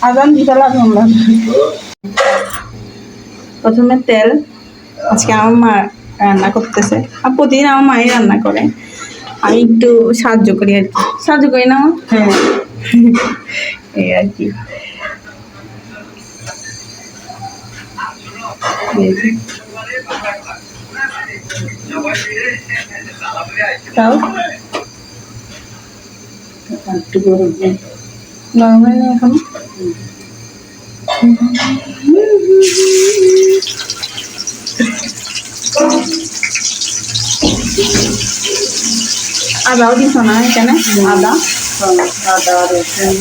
আদান দিতে লাগলাম। প্রথমে তেল, আজকে আমার মা রান্না করতেছে, আর প্রতিদিন আমার মাই রান্না করে, আমি একটু সাহায্য করি আর কি। সাহায্য করি না আমার? হ্যাঁ। এই আর কি। তাও একটু নরম হয় না এখন? আদাও দিছ না এখানে? আদা, আদা রসুন।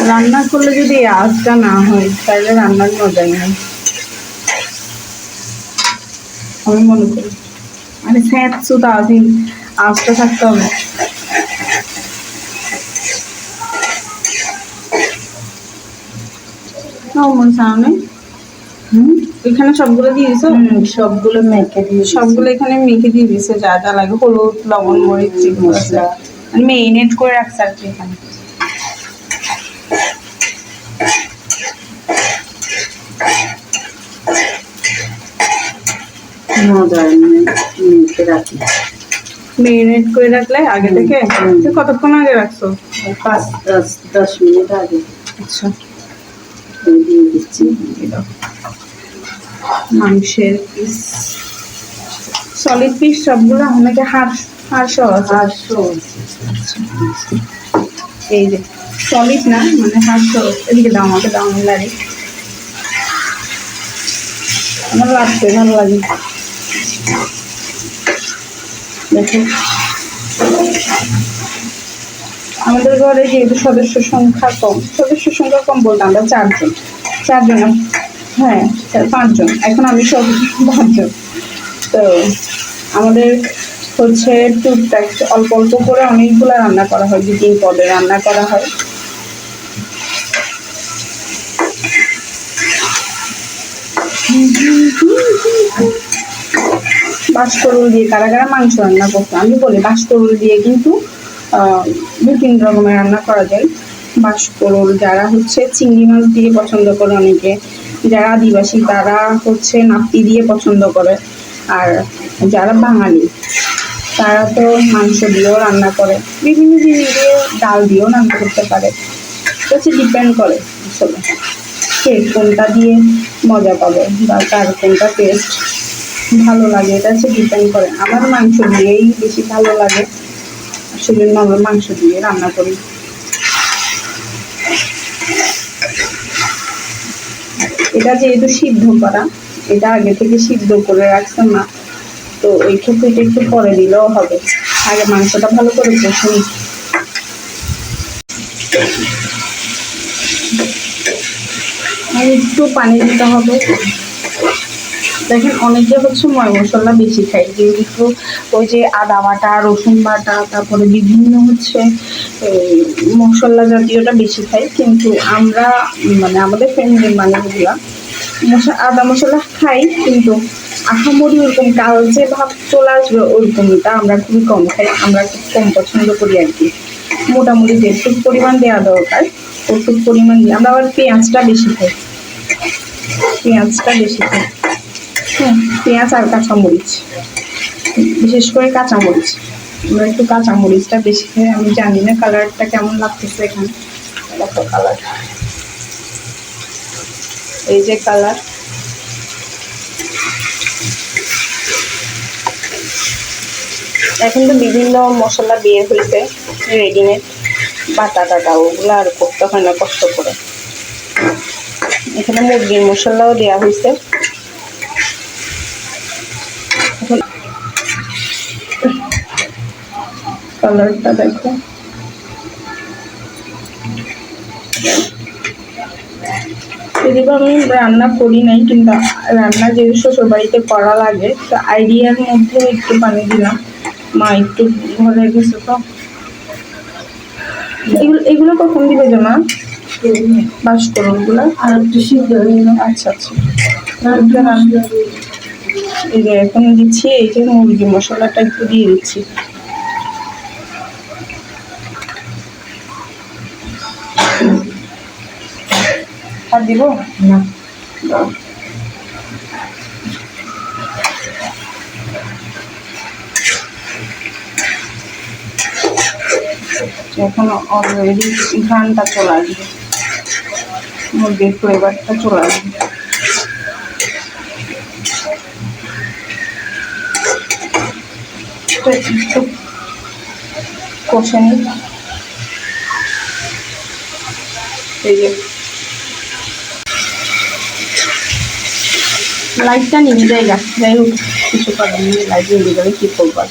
রান্না করলে যদি আঁচটা না হয় তাহলে রান্নার মজাই নেই, আমি মনে করি। মানে স্যাঁত সুতা আঁচটা থাকতে হবে। মন সামনে এখানে সবগুলো দিয়ে দিছো? সবগুলো মেখে দিয়ে, সবগুলো এখানে মেখে দিয়ে দিছে, যা যা লাগে, হলুদ, লবণ, মরিচ, মশলা মেরিনেট করে রাখছে আর কি এখানে। মেরিনেট করে রাখলে আগে থেকে? কতক্ষণ আগে রাখছো? 5-10 মিনিট আগে। আচ্ছা, দিয়ে দিচ্ছি মাংসের পিস, সলিড পিস সবগুলো, অনেকে হাড় সহ। এই যে সলিড না, মানে হাড় সহ। এদিকে দাও, আমাকে দাও, আমি লাগে, আমার লাগছে, ভালো লাগে। দেখো আমাদের ঘরে যেহেতু সদস্য সংখ্যা কম বলতে আমরা 4 জন, হ্যাঁ 5 জন, এখন আমি সব 5 জন। তো আমাদের হচ্ছে টুকটাক অল্প অল্প করে অনেকগুলো রান্না করা হয়, 2-3 পদে রান্না করা হয়। বাঁশতরুল দিয়ে কারা কারা মাংস রান্না করতো? আমি বলি বাঁশতরুল দিয়ে কিন্তু 2-3 রকমের রান্না করা যায়। বাঁশতরুল যারা হচ্ছে চিংড়ি মাছ দিয়ে পছন্দ করে, অনেকে যারা আদিবাসী তারা হচ্ছে নাপ্তি দিয়ে পছন্দ করে, আর যারা বাঙালি তারা তো মাংস দিয়েও রান্না করে, বিভিন্ন জিনিস দিয়ে, ডাল দিয়েও রান্না করতে পারে। হচ্ছে ডিপেন্ড করে আসলে কে কোনটা দিয়ে মজা পাবে বা কার কোনটা টেস্ট ভালো লাগে, এটা হচ্ছে ডিপেন্ড করে। আমার মাংস দিয়েই বেশি ভালো লাগে, আসলে আমরা মাংস দিয়ে রান্না করি। এটা যেহেতু সিদ্ধ করা, এটা আগে থেকে সিদ্ধ করে রাখছে না, তো এই ক্ষেত্রে এটা একটু পরে দিলেও হবে, আগে মাংসটা ভালো করে কষুন। আর একটু পানি দিতে হবে। দেখেন অনেকে হচ্ছে ময় মশলা বেশি খায়, যেহেতু ওই যে আদা বাটা, রসুন বাটা, তারপরে বিভিন্ন হচ্ছে মশলা জাতীয়টা বেশি খাই, কিন্তু আমরা মানে আমাদের ফ্যামিলির মানুষগুলা আদা মশলা খাই, কিন্তু আহামরি ওরকম কালচে ভাব চলে আসবে ওরকমটা আমরা খুবই কম খাই, আমরা খুব কম পছন্দ করি আর কি। মোটামুটি যেটুকু পরিমাণ দেওয়া দরকার ওটুকু পরিমাণ দিয়ে, আমরা আবার পেঁয়াজটা বেশি খাই, হ্যাঁ পেঁয়াজ আর কাঁচামরিচ, বিশেষ করে কাঁচামরিচ, আমরা একটু কাঁচামরিচটা বেশি খাই। আমি জানি না কালারটা কেমন লাগতেছে এখানে, দেখো কালার, এই যে কালার। এখন তো বিভিন্ন মশলা দিয়ে হয়েছে রেডিমেড, বাটা টাটা, ওগুলো আর করতে হয় না কষ্ট করে। এখানে মুরগির মশলাও দেওয়া হয়েছে। কালারটা দেখো, যদিও আমি রান্না করি নাই, কিন্তু রান্না যেহেতু শ্বশুর বাড়িতে করা লাগে, তো আইডিয়ার মধ্যে একটু পানি দিলাম, মা একটু ঘরে গেছে তো। এগুলো কখন দিবে যে মা? বাঁশতরুলগুলো আর একটু সিদ্ধ হয়ে গেল। আচ্ছা আচ্ছা, এই যে এখন দিচ্ছি এই যে মুরগি মশলাটা একটু দিয়ে দিচ্ছি। আর দিব না এখন অলরেডি ঘ্রাণটা চলে আসবে, মুরগির ফ্লেভারটা চলে আসবে। একটু কষে নিই। এই যে লাইটটা নিয়ে জায়গা, যাই হোক কিছু করার নেই, লাইট নিয়ে গেলে কি করবো আর।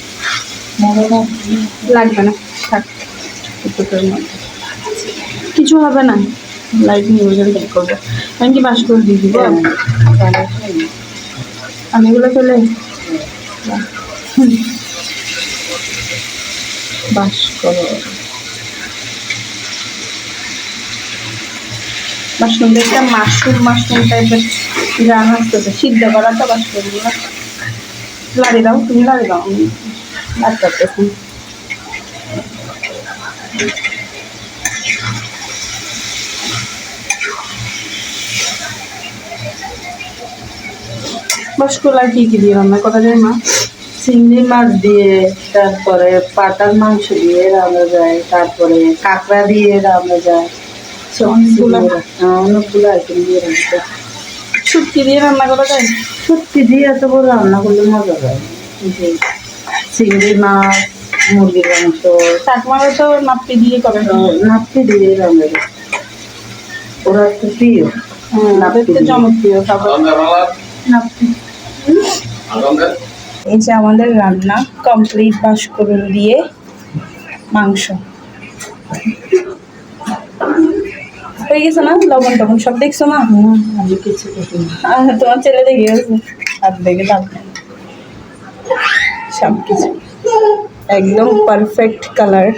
লাগবে না, থাক কিছুটার মধ্যে কিছু হবে না, লাইট নিয়ে গেলে কি করবো। আমি কি বাস করে দিয়ে দিব, আমি এগুলো ফেলে বাস করো। মাশরুম একটা মাশরুম টাইপের গান আসতেছে, সিদ্ধ করা তো মাশরুমগুলো। লাড়ি দাও, তুমি লাড়ি দাও, আমি লাড়তেছি। বাসকলায় কি কি দিয়ে রান্না করা যায় মা? চিংড়ি মাছ দিয়ে, তারপরে পাটার মাংস দিয়ে রান্না যায়, তারপরে কাঁকড়া দিয়ে রান্না যায়, অনেকগুলো আইটেম দিয়ে রান্না যায়। শুটকি দিয়ে রান্না করা যায়? সত্যি দিয়ে এত বড় রান্না করলে মজা হয়। যে চিংড়ি মাছ, মুরগির মাংস, কাকমারা তো নাপ্পি দিয়ে করে, নাপ্তি দিয়ে রান্না যায়। ওরা তো প্রিয় নাপ্পি জনপ্রিয় খাবার নাপ্পি। এই যে আমাদের রান্না কমপ্লিট, বাসকরুল দিয়ে মাংস হয়ে গেছে না? লবণ টবণ সব দেখছো মা? আমি কিছু করি না। তোমার ছেলে দেখে গেছে, আর দেখে লাভ নেই, সব কিছু একদম পারফেক্ট কালার।